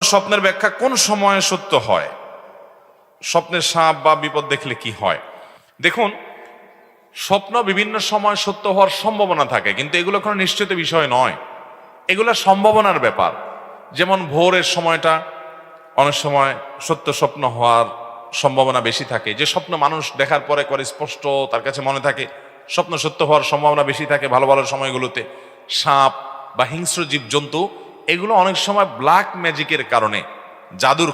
স্বপ্নের ব্যাখ্যা কোন সময়ে সত্য হয়, স্বপ্নের সাপ বা বিপদ দেখলে কি হয়। দেখুন, স্বপ্ন বিভিন্ন সময় সত্য হওয়ার সম্ভাবনা থাকে, কিন্তু এগুলো কোনো নিশ্চিত বিষয় নয়, এগুলো সম্ভাবনার ব্যাপার। যেমন ভোরের সময়টা অনেক সময় সত্য স্বপ্ন হওয়ার সম্ভাবনা বেশি থাকে, যে স্বপ্ন মানুষ দেখার পরে করে স্পষ্ট তার কাছে মনে থাকে, স্বপ্ন সত্য হওয়ার সম্ভাবনা বেশি থাকে ভালো ভালো সময়গুলোতে। সাপ বা হিংস্র জীবজন্তু এগুলো অনেক সময় ব্ল্যাক ম্যাজিকের কারণে,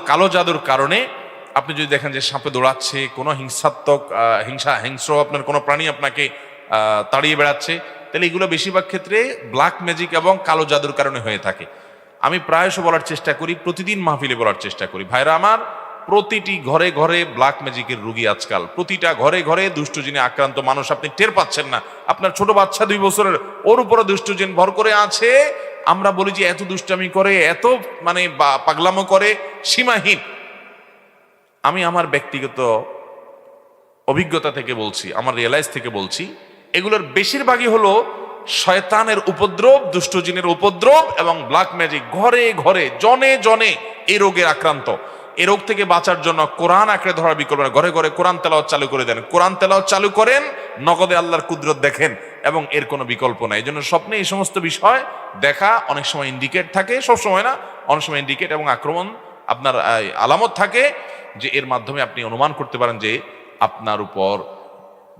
কালো জাদুর কারণে, আপনি যদি দেখেন যে সাপে দৌড়াচ্ছে, কোনো হিংসাত্মক হিংস্র আপনার কোনো প্রাণী আপনাকে তাড়িয়ে বেড়াচ্ছে, তাহলে এগুলো বেশিরভাগ ক্ষেত্রে ব্ল্যাক ম্যাজিক এবং কালো জাদুর কারণে হয়ে থাকে। আমি প্রায়শ বলার চেষ্টা করি, প্রতিদিন মাহফিলে বলার চেষ্টা করি, ভাইরা আমার, প্রতিটি ঘরে ঘরে ব্ল্যাক ম্যাজিকের রুগী আজকাল, প্রতিটা ঘরে ঘরে দুষ্টজিনে আক্রান্ত মানুষ আপনি টের পাচ্ছেন না। আপনার ছোট বাচ্চা 2 বছরের, ওর উপরে দুষ্টজিন ভর করে আছে। আমরা বলি যে এত দুষ্টামি করে, এত মানে পাগলামো করে, সীমাহীন। আমি আমার ব্যক্তিগত অভিজ্ঞতা থেকে বলছি, আমার রিয়েলাইজ থেকে বলছি, এগুলোর বেশিরভাগই হলো শয়তানের উপদ্রব, দুষ্টজিনের উপদ্রব এবং ব্ল্যাক ম্যাজিক। ঘরে ঘরে জনে জনে এই রোগের আক্রান্ত। এই রোগ থেকে বাঁচার জন্য কোরআন আঁকড়ে ধরার বিকল্প না। ঘরে ঘরে কোরআন তেলাওয়াত চালু করে দেন, কোরআন তেলাওয়াত চালু করেন, নগদে আল্লাহর কুদরত দেখেন, এবং এর কোনো বিকল্প নাই। এই জন্য স্বপ্নে এই সমস্ত বিষয় দেখা অনেক সময় ইন্ডিকেট থাকে, সব সময় না, অনেক সময় ইন্ডিকেট এবং আক্রমণ আপনার আলামত থাকে, যে এর মাধ্যমে আপনি অনুমান করতে পারেন যে আপনার উপর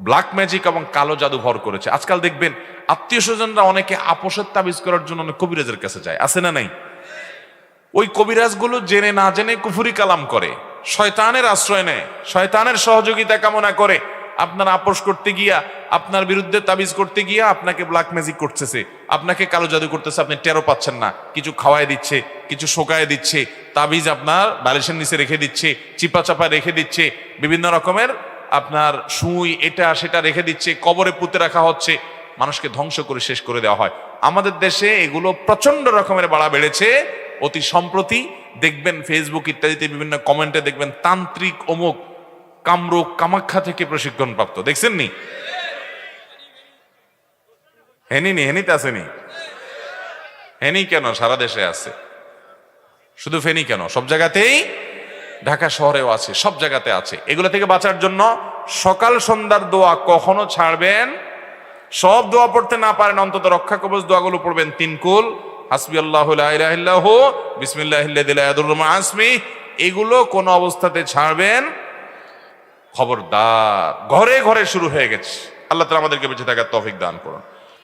ব্ল্যাক ম্যাজিক এবং কালো জাদু ভর করেছে। আজকাল দেখবেন আত্মীয় স্বজনরা অনেকে আপোষের তাবিজ করার জন্য অনেক কবিরাজের কাছে যায়, আছে না নাই? ওই কবিরাজগুলো জেনে না জেনে কুফরি কালাম করে, শয়তানের আশ্রয় নেয়, শয়তানের সহযোগিতা কামনা করে। আপনার আপোষ করতে গিয়া, আপনার বিরুদ্ধে তাবিজ করতে গিয়া আপনাকে ব্ল্যাক ম্যাজিক করতেছে, আপনাকে কালো জাদু করতেছে, আপনি টেরও পাচ্ছেন না। কিছু খাওয়ায় দিচ্ছে, কিছু শোকায় দিচ্ছে, তাবিজ আপনার বালিশের নিচে রেখে দিচ্ছে, চিপা চাপা রেখে দিচ্ছে, বিভিন্ন রকমের আপনার সুই এটা সেটা রেখে দিচ্ছে, কবরে পুঁতে রাখা হচ্ছে, মানুষকে ধ্বংস করে শেষ করে দেওয়া হয়। আমাদের দেশে এগুলো প্রচন্ড রকমের বাড়া বেড়েছে। অতি সম্প্রতি দেখবেন ফেসবুক ইত্যাদিতে বিভিন্ন কমেন্টে দেখবেন তান্ত্রিক অমুক কামরূপ কামাখ্যা থেকে প্রশিক্ষণ প্রাপ্ত, দেখছেন নি? হেনিতে আসেনি? হেনি কেন, সারা দেশে আছে, শুধু ফেনি কেন, সব জায়গাতেই, ঢাকা শহরেও আছে, সব জায়গাতে আছে। এগুলো থেকে বাঁচার জন্য সকাল সন্ধ্যার দোয়া কখনো ছাড়বেন। সব দোয়া পড়তে না পারেন, অন্তত রক্ষা কবচ দোয়াগুলো পড়বেন। 3 কুল, হাসবি আল্লাহু লা ইলাহা ইল্লাহু, বিসমিল্লাহিল্লাযী লা ইয়াদুররু মা ইসমিহি, এগুলো কোন অবস্থাতে ছাড়বেন। খবরদার, ঘরে ঘরে শুরু হয়ে গেছে। আল্লাহ তাআলা আমাদেরকে বেঁচে থাকার তৌফিক দান করুন।